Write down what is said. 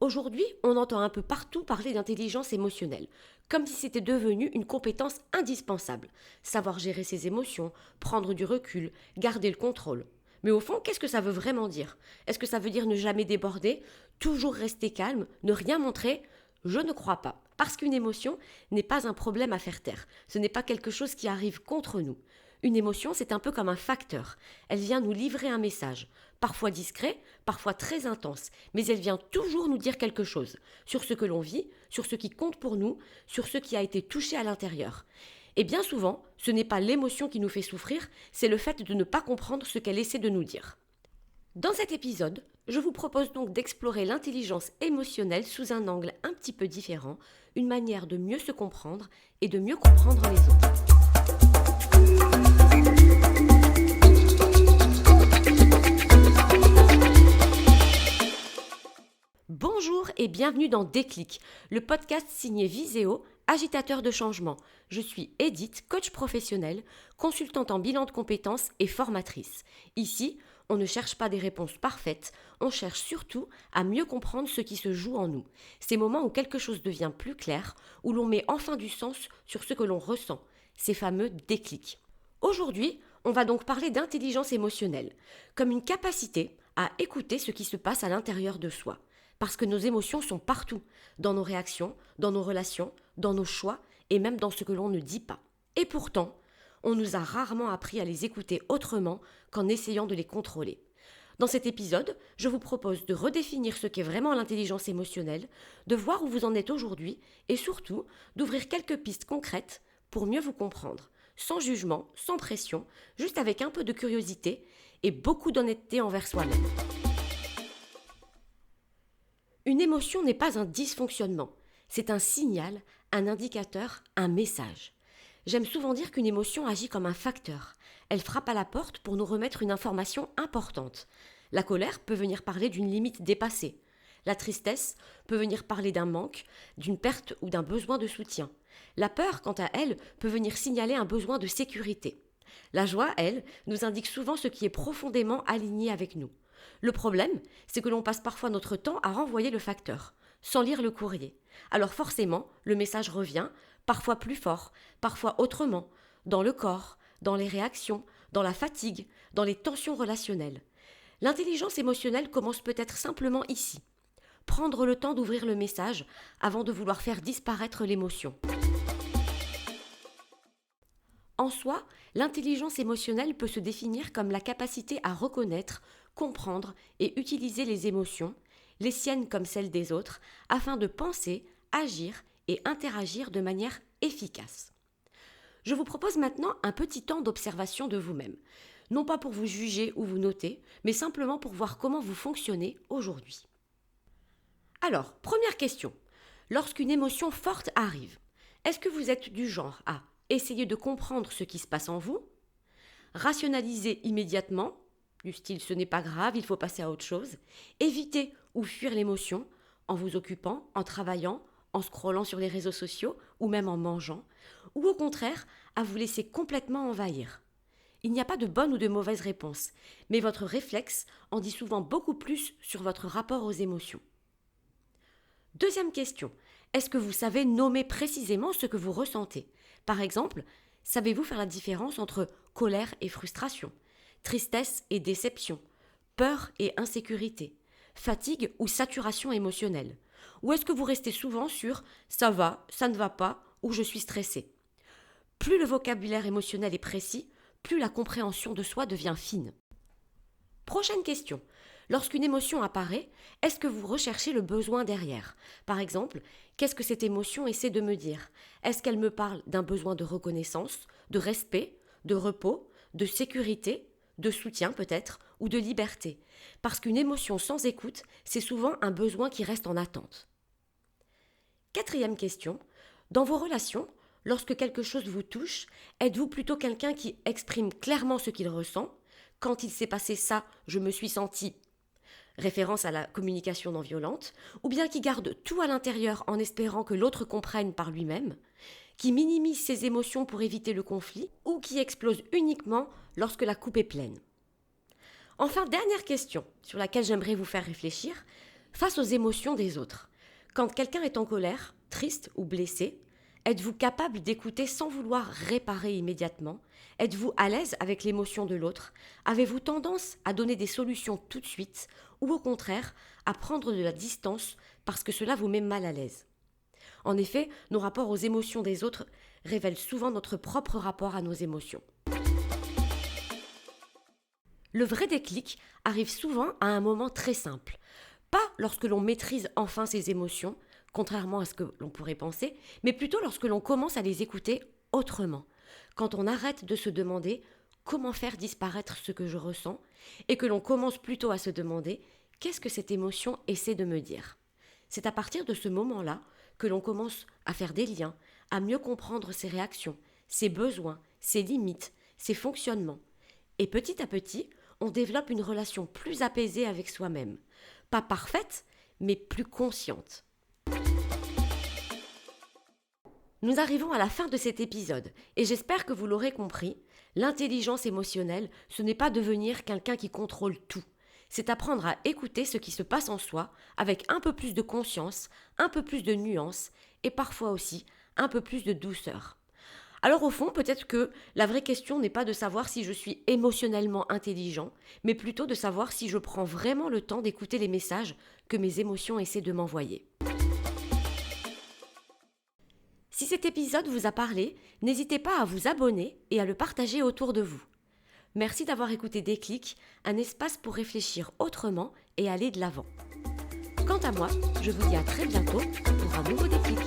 Aujourd'hui, on entend un peu partout parler d'intelligence émotionnelle, comme si c'était devenu une compétence indispensable. Savoir gérer ses émotions, prendre du recul, garder le contrôle. Mais au fond, qu'est-ce que ça veut vraiment dire? Est-ce que ça veut dire ne jamais déborder, toujours rester calme, ne rien montrer? Je ne crois pas. Parce qu'une émotion n'est pas un problème à faire taire. Ce n'est pas quelque chose qui arrive contre nous. Une émotion, c'est un peu comme un facteur. Elle vient nous livrer un message, parfois discret, parfois très intense, mais elle vient toujours nous dire quelque chose, sur ce que l'on vit, sur ce qui compte pour nous, sur ce qui a été touché à l'intérieur. Et bien souvent, ce n'est pas l'émotion qui nous fait souffrir, c'est le fait de ne pas comprendre ce qu'elle essaie de nous dire. Dans cet épisode, je vous propose donc d'explorer l'intelligence émotionnelle sous un angle un petit peu différent, une manière de mieux se comprendre et de mieux comprendre les autres. Bonjour et bienvenue dans Déclic, le podcast signé Viséo, agitateur de changement. Je suis Edith, coach professionnelle, consultante en bilan de compétences et formatrice. Ici, on ne cherche pas des réponses parfaites, on cherche surtout à mieux comprendre ce qui se joue en nous. Ces moments où quelque chose devient plus clair, où l'on met enfin du sens sur ce que l'on ressent, ces fameux déclics. Aujourd'hui, on va donc parler d'intelligence émotionnelle, comme une capacité à écouter ce qui se passe à l'intérieur de soi. Parce que nos émotions sont partout, dans nos réactions, dans nos relations, dans nos choix et même dans ce que l'on ne dit pas. Et pourtant, on nous a rarement appris à les écouter autrement qu'en essayant de les contrôler. Dans cet épisode, je vous propose de redéfinir ce qu'est vraiment l'intelligence émotionnelle, de voir où vous en êtes aujourd'hui et surtout d'ouvrir quelques pistes concrètes pour mieux vous comprendre, sans jugement, sans pression, juste avec un peu de curiosité et beaucoup d'honnêteté envers soi-même. Une émotion n'est pas un dysfonctionnement, c'est un signal, un indicateur, un message. J'aime souvent dire qu'une émotion agit comme un facteur. Elle frappe à la porte pour nous remettre une information importante. La colère peut venir parler d'une limite dépassée. La tristesse peut venir parler d'un manque, d'une perte ou d'un besoin de soutien. La peur, quant à elle, peut venir signaler un besoin de sécurité. La joie, elle, nous indique souvent ce qui est profondément aligné avec nous. Le problème, c'est que l'on passe parfois notre temps à renvoyer le facteur, sans lire le courrier. Alors forcément, le message revient, parfois plus fort, parfois autrement, dans le corps, dans les réactions, dans la fatigue, dans les tensions relationnelles. L'intelligence émotionnelle commence peut-être simplement ici. Prendre le temps d'ouvrir le message avant de vouloir faire disparaître l'émotion. En soi, l'intelligence émotionnelle peut se définir comme la capacité à reconnaître, comprendre et utiliser les émotions, les siennes comme celles des autres, afin de penser, agir et interagir de manière efficace. Je vous propose maintenant un petit temps d'observation de vous-même, non pas pour vous juger ou vous noter, mais simplement pour voir comment vous fonctionnez aujourd'hui. Alors, première question. Lorsqu'une émotion forte arrive, est-ce que vous êtes du genre à essayer de comprendre ce qui se passe en vous, rationaliser immédiatement, du style ce n'est pas grave, il faut passer à autre chose, éviter ou fuir l'émotion en vous occupant, en travaillant, en scrollant sur les réseaux sociaux ou même en mangeant, ou au contraire à vous laisser complètement envahir. Il n'y a pas de bonne ou de mauvaise réponse, mais votre réflexe en dit souvent beaucoup plus sur votre rapport aux émotions. Deuxième question, est-ce que vous savez nommer précisément ce que vous ressentez ? Par exemple, savez-vous faire la différence entre colère et frustration, tristesse et déception, peur et insécurité, fatigue ou saturation émotionnelle? Ou est-ce que vous restez souvent sur « ça va, ça ne va pas » ou « je suis stressé ». Plus le vocabulaire émotionnel est précis, plus la compréhension de soi devient fine. Prochaine question. Lorsqu'une émotion apparaît, est-ce que vous recherchez le besoin derrière ? Par exemple, qu'est-ce que cette émotion essaie de me dire ? Est-ce qu'elle me parle d'un besoin de reconnaissance, de respect, de repos, de sécurité, de soutien peut-être, ou de liberté ? Parce qu'une émotion sans écoute, c'est souvent un besoin qui reste en attente. Quatrième question. Dans vos relations, lorsque quelque chose vous touche, êtes-vous plutôt quelqu'un qui exprime clairement ce qu'il ressent ? Quand il s'est passé ça, je me suis senti, référence à la communication non violente, ou bien qui garde tout à l'intérieur en espérant que l'autre comprenne par lui-même, qui minimise ses émotions pour éviter le conflit, ou qui explose uniquement lorsque la coupe est pleine. Enfin, dernière question sur laquelle j'aimerais vous faire réfléchir, Face aux émotions des autres, quand quelqu'un est en colère, triste ou blessé, êtes-vous capable d'écouter sans vouloir réparer immédiatement? Êtes-vous à l'aise avec l'émotion de l'autre? Avez-vous tendance à donner des solutions tout de suite ou au contraire à prendre de la distance parce que cela vous met mal à l'aise? En effet, nos rapports aux émotions des autres révèlent souvent notre propre rapport à nos émotions. Le vrai déclic arrive souvent à un moment très simple. Pas lorsque l'on maîtrise enfin ses émotions, contrairement à ce que l'on pourrait penser, mais plutôt lorsque l'on commence à les écouter autrement. Quand on arrête de se demander comment faire disparaître ce que je ressens et que l'on commence plutôt à se demander qu'est-ce que cette émotion essaie de me dire. C'est à partir de ce moment-là que l'on commence à faire des liens, à mieux comprendre ses réactions, ses besoins, ses limites, ses fonctionnements. Et petit à petit, on développe une relation plus apaisée avec soi-même. Pas parfaite, mais plus consciente. Nous arrivons à la fin de cet épisode et j'espère que vous l'aurez compris, l'intelligence émotionnelle, ce n'est pas devenir quelqu'un qui contrôle tout. C'est apprendre à écouter ce qui se passe en soi avec un peu plus de conscience, un peu plus de nuance et parfois aussi un peu plus de douceur. Alors au fond, peut-être que la vraie question n'est pas de savoir si je suis émotionnellement intelligent, mais plutôt de savoir si je prends vraiment le temps d'écouter les messages que mes émotions essaient de m'envoyer. Si cet épisode vous a parlé, n'hésitez pas à vous abonner et à le partager autour de vous. Merci d'avoir écouté Déclic, un espace pour réfléchir autrement et aller de l'avant. Quant à moi, je vous dis à très bientôt pour un nouveau déclic.